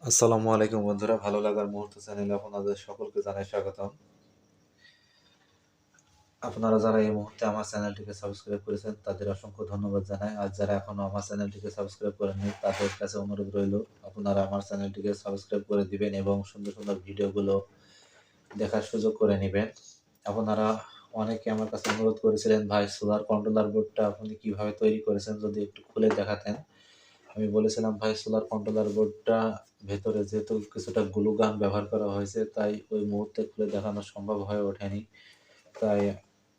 আসসালামু আলাইকুম বন্ধুরা, ভালো লাগার মুহূর্ত চ্যানেলে আপনাদের সকলকে জানাই স্বাগতম। আপনারা যারা এই মুহূর্তে আমার চ্যানেলটিকে সাবস্ক্রাইব করেছেন তাদের অসংখ্য ধন্যবাদ জানাই। আর যারা এখনো আমার চ্যানেলটিকে সাবস্ক্রাইব করেননি তাদের কাছে অনুরোধ রইল আপনারা আমার চ্যানেলটিকে সাবস্ক্রাইব করে দিবেন এবং সুন্দর সুন্দর ভিডিওগুলো দেখার সুযোগ করে নেবেন। আপনারা অনেকে আমার কাছে অনুরোধ করেছিলেন, ভাই সোলার কন্ট্রোলার বোর্ডটা আপনি কিভাবে তৈরি করেছেন যদি একটু খুলে দেখাতেন। আমি বলেছিলাম, ভাই সোলার কন্ট্রোলার বোর্ডটা ভেতরে যেহেতু কিছুটা গ্লু গান ব্যবহার করা হয়েছে তাই ওই মুহূর্তে খুলে দেখানো সম্ভব হয়ে ওঠেনি। তাই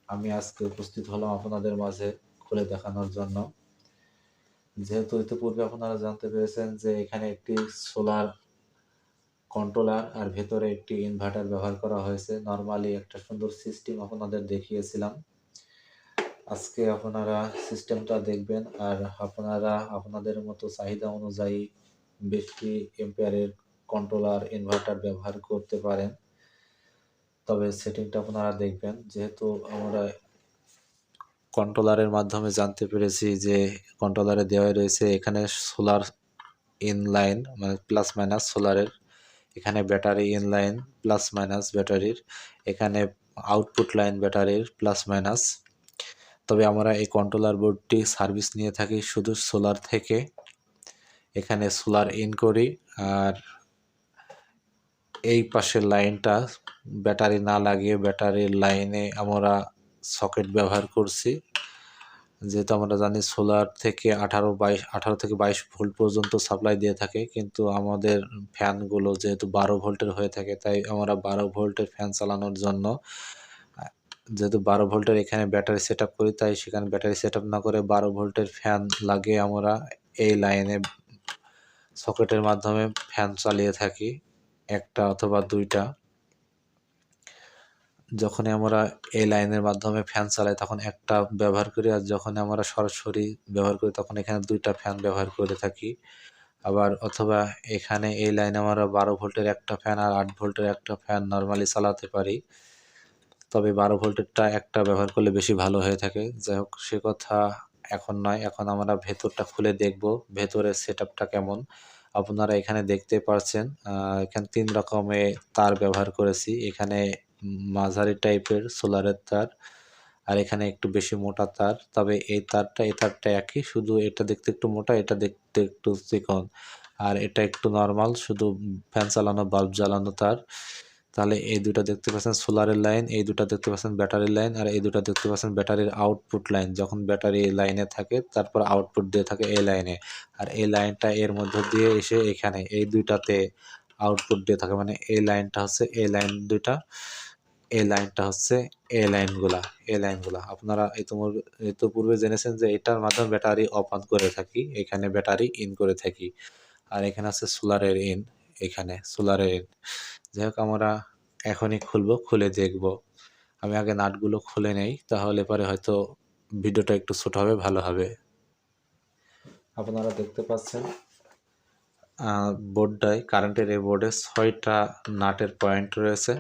আমি আজকে উপস্থিত হলাম আপনাদের মাঝে খুলে দেখানোর জন্য। যেহেতু ইতিপূর্বে আপনারা জানতে পেরেছেন যে এখানে একটি সোলার কন্ট্রোলার আর ভেতরে একটি ইনভার্টার ব্যবহার করা হয়েছে। নর্মালি একটা সুন্দর সিস্টেম আপনাদের দেখিয়েছিলাম। আজকে আপনারা সিস্টেমটা দেখবেন আর আপনারা আপনাদের মতো চাহিদা অনুযায়ী বেশি এম্পিয়ারের কন্ট্রোলার ইনভার্টার ব্যবহার করতে পারেন। তবে সেটিংটা আপনারা দেখবেন। যেহেতু আমরা কন্ট্রোলারের মাধ্যমে জানতে পেরেছি যে কন্ট্রোলারে দেওয়া রয়েছে এখানে সোলার ইনলাইন মানে প্লাস মাইনাস সোলারের, এখানে ব্যাটারি ইনলাইন প্লাস মাইনাস ব্যাটারির, এখানে আউটপুট লাইন ব্যাটারির প্লাস মাইনাস। তবে আমরা এই কন্ট্রোলার বোর্ডটি সার্ভিস নিয়ে থাকি শুধু সোলার থেকে। এখানে সোলার ইন করি আর এই পাশের লাইনটা ব্যাটারি না লাগিয়ে ব্যাটারির লাইনে আমরা সকেট ব্যবহার করছি। যেহেতু আমরা জানি সোলার থেকে 18 থেকে 22 ভোল্ট পর্যন্ত সাপ্লাই দিয়ে থাকে, কিন্তু আমাদের ফ্যানগুলো যেহেতু 12 ভোল্টের হয়ে থাকে তাই আমরা 12 ভোল্টের ফ্যান চালানোর জন্য যেহেতু 12 ভোল্টের এখানে ব্যাটারি সেট করি, তাই সেখানে ব্যাটারি সেট না করে 12 ভোল্টের ফ্যান লাগিয়ে আমরা এই লাইনে সকেটের মাধ্যমে ফ্যান চালিয়ে থাকি, একটা অথবা দুইটা। যখনই আমরা এই লাইনের মাধ্যমে ফ্যান চালাই তখন একটা ব্যবহার করি, আর যখন আমরা সরাসরি ব্যবহার করি তখন এখানে দুইটা ফ্যান ব্যবহার করে থাকি। আবার অথবা এখানে এই লাইনে আমরা 12 ভোল্টের একটা ফ্যান আর 8 ভোল্টের একটা ফ্যান নর্মালি চালাতে পারি। তবে 12 ভোল্টেরটা একটা ব্যবহার করলে বেশি ভালো হয়ে থাকে। যাই হোক, সে কথা এখন নয়, এখন আমরা ভেতরটা খুলে দেখব ভেতরের সেটআপটা কেমন। আপনারা এখানে দেখতে পাচ্ছেন এখানে 3 রকমের তার ব্যবহার করেছি। এখানে মাঝারি টাইপের সোলারের তার আর এখানে একটু বেশি মোটা তার। তবে এই তারটা একই, শুধু এটা দেখতে একটু মোটা, এটা দেখতে একটু চিকন, আর এটা একটু নর্মাল, শুধু ফ্যান চালানো বাল্ব জ্বালানো তার। তাহলে এই দুটো দেখতে পাচ্ছেন সোলারের লাইন, এই দুটো দেখতে পাচ্ছেন ব্যাটারির লাইন, আর এই দুটো দেখতে পাচ্ছেন ব্যাটারির আউটপুট লাইন। যখন ব্যাটারি লাইনে থাকে তারপর আউটপুট দিয়ে থাকে এই লাইনে, আর এই লাইনটা এর মধ্য দিয়ে এসে এখানে এই দুইটাতে আউটপুট দিয়ে থাকে। মানে এই লাইনটা হচ্ছে এই লাইন দুইটা, এই লাইনটা হচ্ছে এই লাইনগুলা আপনারা ইতিপূর্বে জেনেছেন যে এটার মাধ্যমে ব্যাটারি অফ অন করে থাকি, এখানে ব্যাটারি ইন করে থাকি। আর এখানে আছে সোলারের ইন, এখানে সোলারের ইন। যাই হোক, আমরা এখনই খুলে দেখব। আমি আগে নাটগুলো খুলে নেই, তাহলে পরে হয়তো ভিডিওটা একটু ছোট হবে, ভালো হবে। আপনারা দেখতে পাচ্ছেন বোর্ডটায়, কারেন্টের এই বোর্ডে 6টা নাটের পয়েন্ট রয়েছে।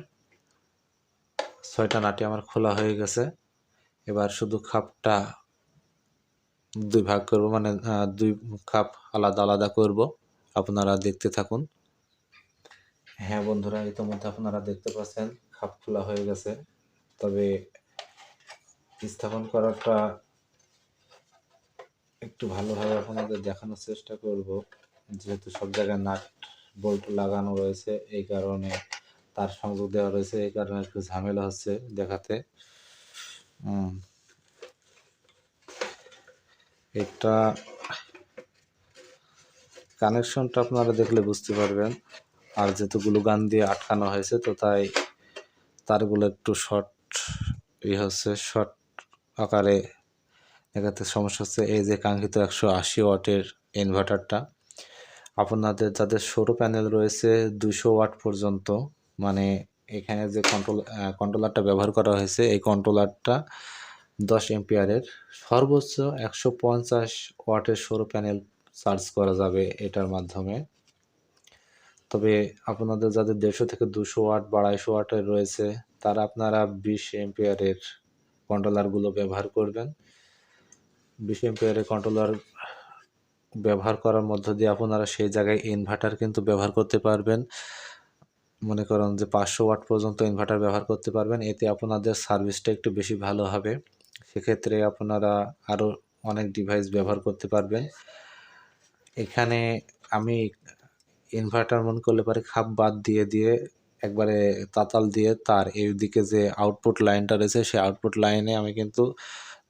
6টা নাটই আমার খোলা হয়ে গেছে। এবার শুধু খাপটা 2 ভাগ করব, মানে 2 খাপ আলাদা আলাদা করব। আপনারা দেখতে থাকুন। হ্যাঁ বন্ধুরা, ইতিমধ্যে আপনারা দেখতে পাচ্ছেন খাপ খোলা হয়ে গেছে। তবে স্থাপন করাটা একটু ভালোভাবে আপনাদের দেখানোর চেষ্টা করব। যেহেতু সব জায়গায় নাট বোল্ট লাগানো রয়েছে, এই কারণে তার সংযোগ দেওয়া রয়েছে, এই কারণে একটু ঝামেলা হচ্ছে দেখাতে। এটা কানেকশনটা আপনারা দেখলে বুঝতে পারবেন। আর যেহেতু গ্লু গান দিয়ে আটকানো হয়েছে তো তাই তারগুলো একটু শর্ট আকারে দেখাতে সমস্যা হচ্ছে। এই যে কাঙ্ক্ষিত 180 ওয়াটের ইনভার্টারটা, আপনাদের যাদের সৌর প্যানেল রয়েছে 200 ওয়াট পর্যন্ত, মানে এখানে যে কন্ট্রোলারটা ব্যবহার করা হয়েছে এই কন্ট্রোলারটা 10 এম্পিয়ারের, সর্বোচ্চ 150 ওয়াটের সৌর প্যানেল চার্জ করা যাবে এটার মাধ্যমে। তবে আপনাদের যাদের 150 থেকে 200 ওয়াট বা 250 ওয়াটের রয়েছে তারা আপনারা 20 এম্পিয়ারের কন্ট্রোলারগুলো ব্যবহার করবেন। 20 এম্পিয়ারের কন্ট্রোলার ব্যবহার করার মধ্য দিয়ে আপনারা সেই জায়গায় ইনভার্টার কিন্তু ব্যবহার করতে পারবেন। মনে করেন যে 500 ওয়াট পর্যন্ত ইনভার্টার ব্যবহার করতে পারবেন। এতে আপনাদের সার্ভিসটা একটু বেশি ভালো হবে। সেক্ষেত্রে আপনারা আরও অনেক ডিভাইস ব্যবহার করতে পারবেন। এখানে আমি ইনভার্টার মনে করলে পরে খাপ বাদ দিয়ে একবারে তাতাল দিয়ে তার এইদিকে যে আউটপুট লাইনটা রয়েছে সেই আউটপুট লাইনে আমি কিন্তু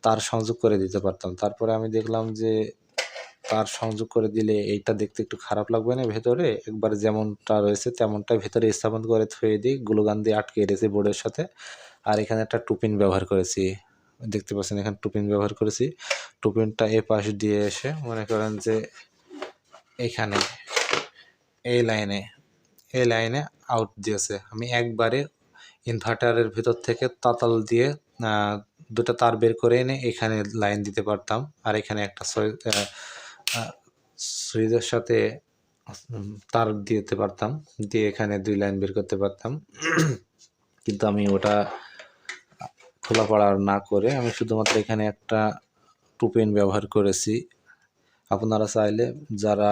তার সংযোগ করে দিতে পারতাম। তারপরে আমি দেখলাম যে তার সংযোগ করে দিলে এইটা দেখতে একটু খারাপ লাগবে না, ভেতরে একবার যেমনটা রয়েছে তেমনটাই ভেতরে স্থাপন করে থুয়ে দিই, গ্লুগান দিয়ে আটকে রেখেছি বোর্ডের সাথে। আর এখানে একটা টুপিন ব্যবহার করেছি, দেখতে পাচ্ছেন এখানে টুপিন ব্যবহার করেছি। টুপিনটা এ পাশ দিয়ে এসে মনে করেন যে এইখানে এই লাইনে আউট দিয়েছে। আমি একবারে ইনভার্টারের ভিতর থেকে তাতাল দিয়ে দুটো তার বের করে এনে এখানে লাইন দিতে পারতাম। আর এখানে একটা সুইচের সাথে তার দিতে পারতাম, দিয়ে এখানে 2 লাইন বের করতে পারতাম। কিন্তু আমি ওটা খোলাপাড়া না করে আমি শুধুমাত্র এখানে একটা টুপিন ব্যবহার করেছি। আপনারা চাইলে যারা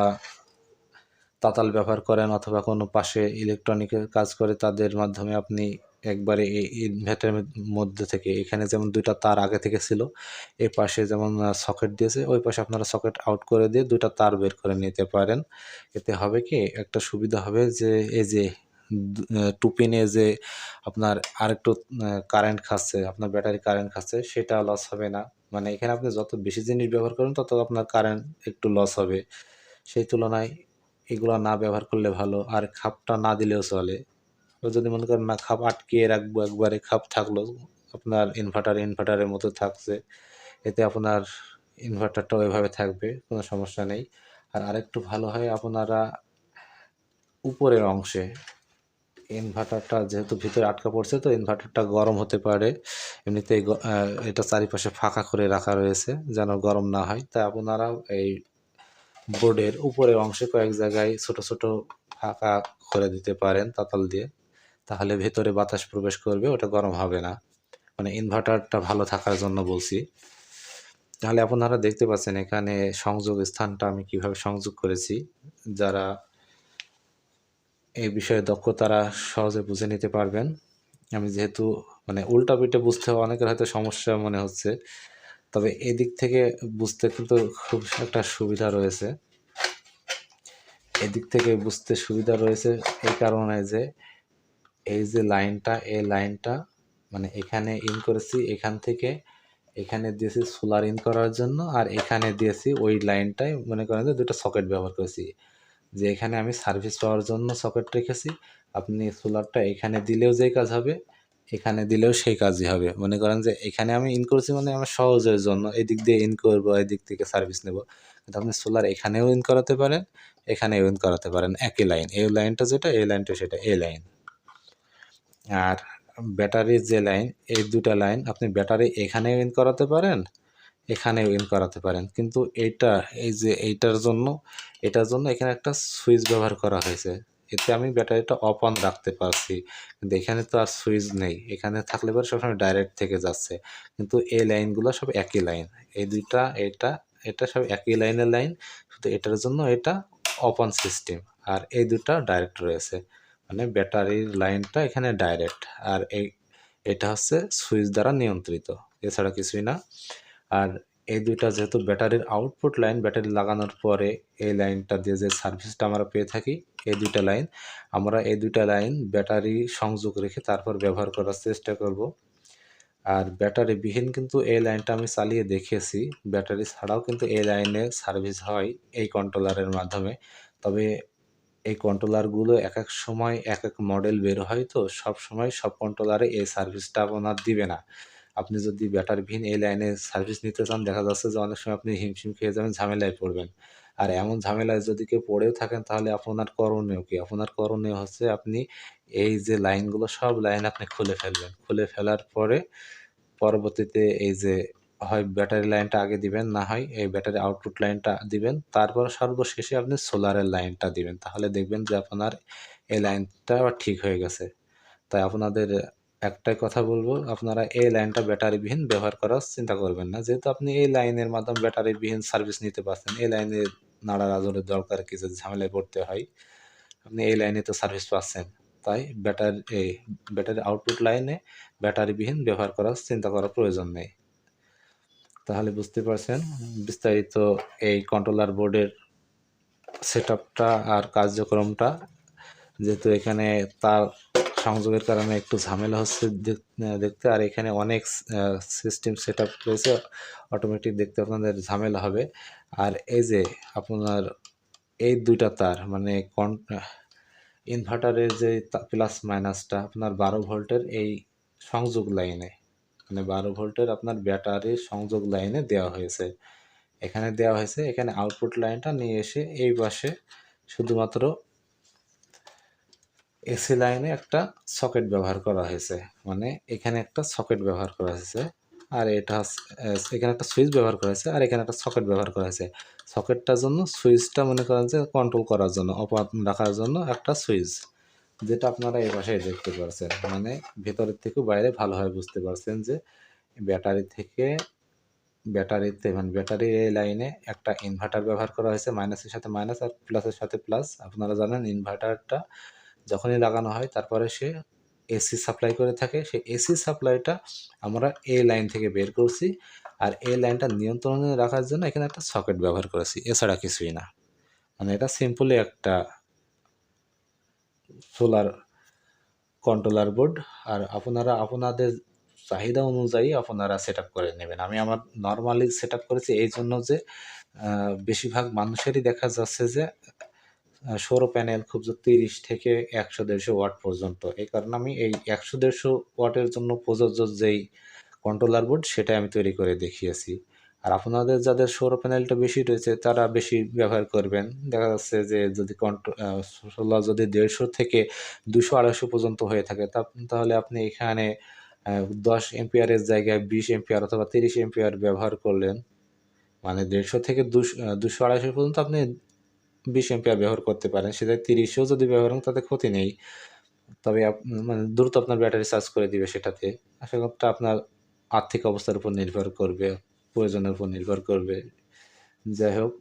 তাতাল ব্যবহার করেন অথবা কোনো পাশে ইলেকট্রনিকের কাজ করে তাদের মাধ্যমে আপনি একবারে এই ইনভার্টারের মধ্যে থেকে এখানে যেমন 2টা তার আগে থেকে ছিল, এই পাশে যেমন সকেট দিয়েছে ওই পাশে আপনারা সকেট আউট করে দিয়ে 2টা তার বের করে নিতে পারেন। এতে হবে কি একটা সুবিধা হবে যে এই যে টুপিনে যে আপনার আরেকটু কারেন্ট খাচ্ছে, আপনার ব্যাটারি কারেন্ট খাচ্ছে, সেটা লস হবে না। মানে এখানে আপনি যত বেশি জিনিস ব্যবহার করেন তত আপনার কারেন্ট একটু লস হবে। সেই তুলনায় এগুলো না ব্যবহার করলে ভালো। আর খাপটা না দিলেও চলে। যদি মনে করেন না খাপ আটকিয়ে রাখবো, একবারে খাপ থাকলো আপনার ইনভার্টারের মতো থাকছে, এতে আপনার ইনভার্টারটা ওইভাবে থাকবে, কোনো সমস্যা নেই। আর আরেকটু ভালো হয় আপনারা উপরের অংশে ইনভার্টারটা যেহেতু ভিতরে আটকা পড়ছে তো ইনভার্টারটা গরম হতে পারে, এমনিতেই এটা চারিপাশে ফাঁকা করে রাখা রয়েছে যেন গরম না হয়। তাই আপনারা এই বোর্ডের উপরের অংশে কয়েক জায়গায় ছোট ছোট ফাঁকা করে দিতে পারেন তাতাল দিয়ে, তাহলে ভেতরে বাতাস প্রবেশ করবে, ওটা গরম হবে না। মানে ইনভার্টারটা ভালো থাকার জন্য বলছি। তাহলে আপনারা দেখতে পাচ্ছেন এখানে সংযোগ স্থানটা আমি কিভাবে সংযোগ করেছি। যারা এই বিষয়ে দক্ষ তারা সহজে বুঝে নিতে পারবেন। আমি যেহেতু মানে উল্টা পিঠে বুঝতে অনেকের হয়তো সমস্যা মনে হচ্ছে, তবে এদিক থেকে বুঝতে কিন্তু খুব একটা সুবিধা রয়েছে। এদিক থেকে বুঝতে সুবিধা রয়েছে এই কারণে যে এই যে লাইনটা, এই লাইনটা মানে এখানে ইন করেছি, এখান থেকে এখানে দিয়েছি সোলার ইন করার জন্য, আর এখানে দিয়েছি ওই লাইনটাই মনে করেন যে 2টা সকেট ব্যবহার করেছি। যে এখানে আমি সার্ভিস পাওয়ার জন্য সকেট রেখেছি, আপনি সোলারটা এখানে দিলেও যেই কাজ হবে এখানে দিলেও সেই কাজই হবে। মনে করেন যে এখানে আমি ইন করেছি মানে আমার সহজের জন্য, এদিক দিয়ে ইন করবো এদিক থেকে সার্ভিস নেব, কিন্তু আপনি সোলার এখানেও ইন করাতে পারেন এখানেও ইন করাতে পারেন, একই লাইন, এই লাইনটা যেটা এই লাইনটা সেটা এই লাইন। আর ব্যাটারির যে লাইন, এই 2টা লাইন আপনি ব্যাটারি এখানেও ইন করাতে পারেন এখানেও ইন করাতে পারেন, কিন্তু এইটা এই যে এটার জন্য এখানে একটা সুইচ ব্যবহার করা হয়েছে, এতে আমি ব্যাটারিটা অফ অন রাখতে পারছি। কিন্তু এখানে তো আর সুইচ নেই, এখানে থাকলে পরে সবসময় ডাইরেক্ট থেকে যাচ্ছে। কিন্তু এই লাইনগুলো সব একই লাইন, এই 2টা এটা সব একই লাইনের লাইন, শুধু এটার জন্য এটা অফ অন সিস্টেম, আর এই 2টা ডাইরেক্ট রয়েছে। মানে ব্যাটারির লাইনটা এখানে ডাইরেক্ট, আর এটা হচ্ছে সুইচ দ্বারা নিয়ন্ত্রিত, এছাড়া কিছুই না। আর এই 2টা যেহেতু ব্যাটারির আউটপুট লাইন, ব্যাটারি লাগানোর পরে এই লাইনটা দিয়ে যে সার্ভিসটা আমরা পেয়ে থাকি, এই 2টা লাইন আমরা এই 2টা লাইন ব্যাটারি সংযোগ রেখে তারপর ব্যবহার করার চেষ্টা করব। আর ব্যাটারি বিহীন কিন্তু এই লাইনটা আমি চালিয়ে দেখেছি, ব্যাটারি ছাড়াও কিন্তু এই লাইনে সার্ভিস হয় এই কন্ট্রোলারের মাধ্যমে। তবে এই কন্ট্রোলারগুলো এক এক সময় এক এক মডেল বের হয়, তো সব সময় সব কন্ট্রোলারে এই সার্ভিসটা আপনার দিবে না। আপনি যদি ব্যাটারিবিহীন এই লাইনে সার্ভিস নিতে চান, দেখা যাচ্ছে যে অনেক সময় আপনি হিমশিম খেয়ে যাবেন, ঝামেলায় পড়বেন। আর এমন ঝামেলায় যদি কেউ পড়েও থাকেন তাহলে আপনার করণীয় কি? আপনার করণীয় হচ্ছে আপনি এই যে লাইনগুলো সব লাইন আপনি খুলে ফেলবেন। খুলে ফেলার পরে পরবর্তীতে এই যে হয় ব্যাটারি লাইনটা আগে দিবেন, না হয় এই ব্যাটারি আউটপুট লাইনটা দিবেন, তারপর সর্বশেষে আপনি সোলারের লাইনটা দিবেন। তাহলে দেখবেন যে আপনার এই লাইনটা ঠিক হয়ে গেছে। তাই আপনাদের একটাই কথা বলবো, আপনারা এই লাইনটা ব্যাটারিবিহীন ব্যবহার করার চিন্তা করবেন না। যেহেতু আপনি এই লাইনের মাধ্যমে ব্যাটারিবিহীন সার্ভিস নিতে পারছেন, এই লাইনে নাড়াচাড়ার দরকার কি যদি ঝামেলায় পড়তে হয়, আপনি এই লাইনে তো সার্ভিস পাচ্ছেন। তাই ব্যাটারি আউটপুট লাইনে ব্যাটারিবিহীন ব্যবহার করার চিন্তা করার প্রয়োজন নেই। তাহলে বুঝতে পারছেন বিস্তারিত এই কন্ট্রোলার বোর্ডের সেটআপটা আর কার্যক্রমটা। যেহেতু এখানে তার সংযোগের কারণে একটু ঝামেলা হচ্ছে দেখতে, আর এখানে অনেক সিস্টেম সেটআপ রয়েছে, অটোমেটিক দেখতে আপনাদের ঝামেলা হবে। আর এই যে আপনার এই দুইটা তার মানে ইনভার্টারের যে প্লাস মাইনাসটা আপনার 12 ভোল্টের এই সংযোগ লাইনে, মানে 12 ভোল্টের আপনার ব্যাটারির সংযোগ লাইনে দেওয়া হয়েছে। এখানে আউটপুট লাইনটা নিয়ে এসে এই পাশে শুধুমাত্র এসি লাইনে একটা সকেট ব্যবহার করা হয়েছে, মানে এখানে একটা সকেট ব্যবহার করা হয়েছে, আর এখানে একটা সুইচ ব্যবহার করা হয়েছে, আর এখানে একটা সকেট ব্যবহার করা হয়েছে। সকেটটার জন্য সুইচটা মনে করেন যে কন্ট্রোল করার জন্য, অফ রাখার জন্য একটা সুইচ, যেটা আপনারা এই পাশে দেখতে পাচ্ছেন। মানে ভেতরের থেকে বাইরে ভালোভাবে বুঝতে পারছেন যে ব্যাটারিতে মানে ব্যাটারির এই লাইনে একটা ইনভার্টার ব্যবহার করা হয়েছে, মাইনাসের সাথে মাইনাস আর প্লাসের সাথে প্লাস। আপনারা জানেন ইনভার্টারটা যখনই লাগানো হয় তারপরে সে এসি সাপ্লাই করে থাকে, সেই এসি সাপ্লাইটা আমরা এই লাইন থেকে বের করছি, আর এই লাইনটা নিয়ন্ত্রণে রাখার জন্য এখানে একটা সকেট ব্যবহার করেছি, এছাড়া কিছুই না। মানে এটা সিম্পলি একটা সোলার কন্ট্রোলার বোর্ড। আর আপনারা আপনাদের চাহিদা অনুযায়ী আপনারা সেট আপ করে নেবেন। আমি আমার নর্মালি সেট আপ করেছি এই জন্য যে বেশিরভাগ মানুষেরই দেখা যাচ্ছে যে সৌর প্যানেল খুব জোর 30 থেকে 100-150 ওয়াট পর্যন্ত। এই কারণে আমি এই 100-150 ওয়াটের জন্য প্রযোজ্য যেই কন্ট্রোলার বোর্ড সেটাই আমি তৈরি করে দেখিয়েছি। আর আপনাদের যাদের সৌর প্যানেলটা বেশি রয়েছে তারা বেশি ব্যবহার করবেন। দেখা যাচ্ছে যে যদি সোলার যদি 150 থেকে 200-250 পর্যন্ত হয়ে থাকে তাহলে আপনি এখানে 10 এম্পিয়ারের জায়গায় 20 এম্পিয়ার অথবা 30 এম্পিয়ার ব্যবহার করলেন, মানে 150 থেকে 200-250 পর্যন্ত আপনি 20 এম্পিয়ার ব্যবহার করতে পারেন। সেটা 30ও যদি ব্যবহার করেন তাতে ক্ষতি নেই। তবে মানে দ্রুত আপনার ব্যাটারি চার্জ করে দিবে সেটাতে। সেটা আপনার আর্থিক অবস্থার উপর নির্ভর করবে, প্রয়োজনের উপর নির্ভর করবে। যাই হোক,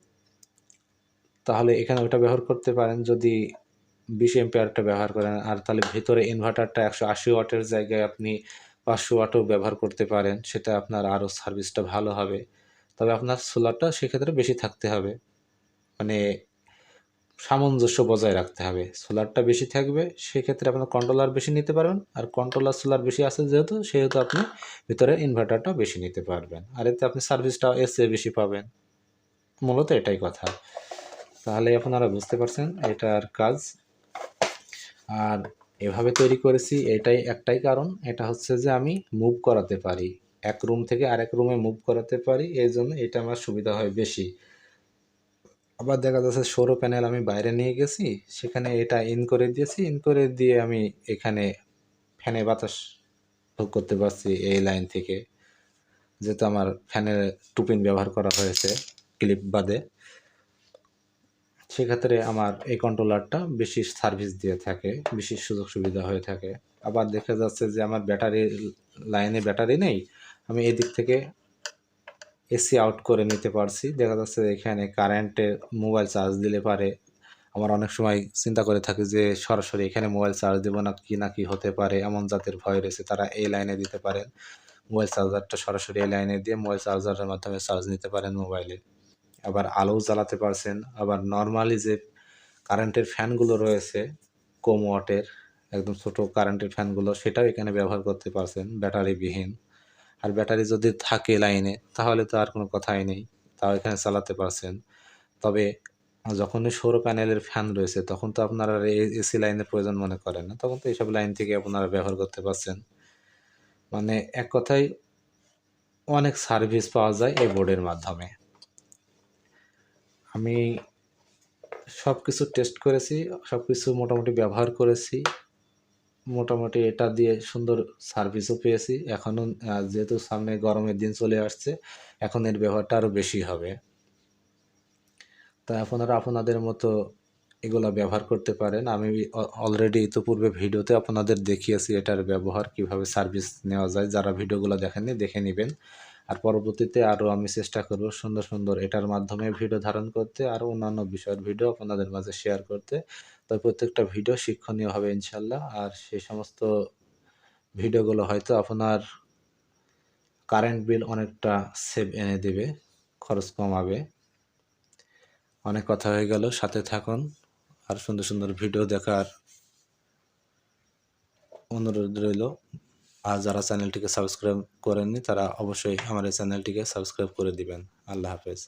তাহলে এখানে ওটা ব্যবহার করতে পারেন যদি 20 এম্পিয়ারটা ব্যবহার করেন। আর তাহলে ভিতরে ইনভার্টারটা 180 ওয়াটের জায়গায় আপনি 500 ওয়াটও ব্যবহার করতে পারেন, সেটা আপনার আরও সার্ভিসটা ভালো হবে। তবে আপনার সোলারটা সেক্ষেত্রে বেশি থাকতে হবে, মানে সামঞ্জস্য বজায় রাখতে হবে। সোলারটা বেশি থাকবে সেক্ষেত্রে আপনার কন্ট্রোলার বেশি নিতে পারবেন, আর কন্ট্রোলার সোলার বেশি আছে সেহেতু আপনি ভিতরে ইনভার্টারটা বেশি নিতে পারবেন, আর এতে আপনি সার্ভিসটাও এর চেয়ে বেশি পাবেন। মূলত এটাই কথা। তাহলে আপনারা বুঝতে পারছেন এটার কাজ। আর এভাবে তৈরি করেছি এটাই একটাই কারণ, এটা হচ্ছে যে আমি মুভ করাতে পারি, এক রুম থেকে আরেক রুমে মুভ করাতে পারি, এই জন্য এটা আমার সুবিধা হয় বেশি। আবার দেখা যাচ্ছে সৌর প্যানেল আমি বাইরে নিয়ে গেছি, সেখানে এটা ইন করে দিয়েছি, ইন করে দিয়ে আমি এখানে ফ্যানে বাতাস ভোগ করতে পারছি এই লাইন থেকে, যেহেতু আমার ফ্যানের টুপিন ব্যবহার করা হয়েছে ক্লিপ বাদে। সেক্ষেত্রে আমার এই কন্ট্রোলারটা বেশি সার্ভিস দিয়ে থাকে, বেশি সুযোগ সুবিধা হয়ে থাকে। আবার দেখা যাচ্ছে যে আমার লাইনে ব্যাটারি নেই, আমি এদিক থেকে এসি আউট করে নিতে পারছি। দেখা যাচ্ছে এখানে কারেন্টে মোবাইল চার্জ দিলে পারে, আমার অনেক সময় চিন্তা করে থাকি যে সরাসরি এখানে মোবাইল চার্জ দেবো না কি হতে পারে, এমন জাতের ভয় রয়েছে, তারা এই লাইনে দিতে পারেন। মোবাইল চার্জারটা সরাসরি এই লাইনে দিয়ে মোবাইল চার্জারের মাধ্যমে চার্জ নিতে পারেন মোবাইলে। আবার আলোও জ্বালাতে পারছেন। আবার নর্মালি যে কারেন্টের ফ্যানগুলো রয়েছে কম ওয়াটের, একদম ছোটো কারেন্টের ফ্যানগুলো, সেটাও এখানে ব্যবহার করতে পারছেন ব্যাটারিবিহীন। আর ব্যাটারি যদি থাকে লাইনে তাহলে তো আর কোনো কথাই নেই, তাও এখানে চালাতে পারছেন। তবে যখনই সৌর প্যানেলের ফ্যান রয়েছে তখন তো আপনারা এসি লাইনের প্রয়োজন মনে করেন না, তখন তো এইসব লাইন থেকে আপনারা ব্যবহার করতে পারছেন। মানে এক কথায় অনেক সার্ভিস পাওয়া যায় এই বোর্ডের মাধ্যমে। আমি সব কিছু টেস্ট করেছি, সব কিছু মোটামুটি ব্যবহার করেছি, মোটামুটি এটা দিয়ে সুন্দর সার্ভিসও পেয়েছি। এখনও যেহেতু সামনে গরমের দিন চলে আসছে, এখন এর ব্যবহারটা আরও বেশি হবে। তাই আপনারা আপনাদের মতো এগুলা ব্যবহার করতে পারেন। আমি অলরেডি ইতিপূর্বে ভিডিওতে আপনাদের দেখিয়েছি এটার ব্যবহার, কিভাবে সার্ভিস নেওয়া যায়। যারা ভিডিওগুলো দেখেননি দেখে নেবেন। আর পরবর্তীতে আরও আমি চেষ্টা করব সুন্দর সুন্দর এটার মাধ্যমে ভিডিও ধারণ করতে, আরও অন্যান্য বিষয়ের ভিডিও আপনাদের মাঝে শেয়ার করতে। তবে প্রত্যেকটা ভিডিও শিক্ষণীয় হবে ইনশাল্লাহ। আর সেই সমস্ত ভিডিওগুলো হয়তো আপনার কারেন্ট বিল অনেকটা সেভ এনে দেবে, খরচ কমাবে। অনেক কথা হয়ে গেল, সাথে থাকুন আর সুন্দর সুন্দর ভিডিও দেখার অনুরোধ রইল। আর যারা চ্যানেলটিকে সাবস্ক্রাইব করেননি তারা অবশ্যই আমার এই চ্যানেলটিকে সাবস্ক্রাইব করে দিবেন। আল্লাহ হাফেজ।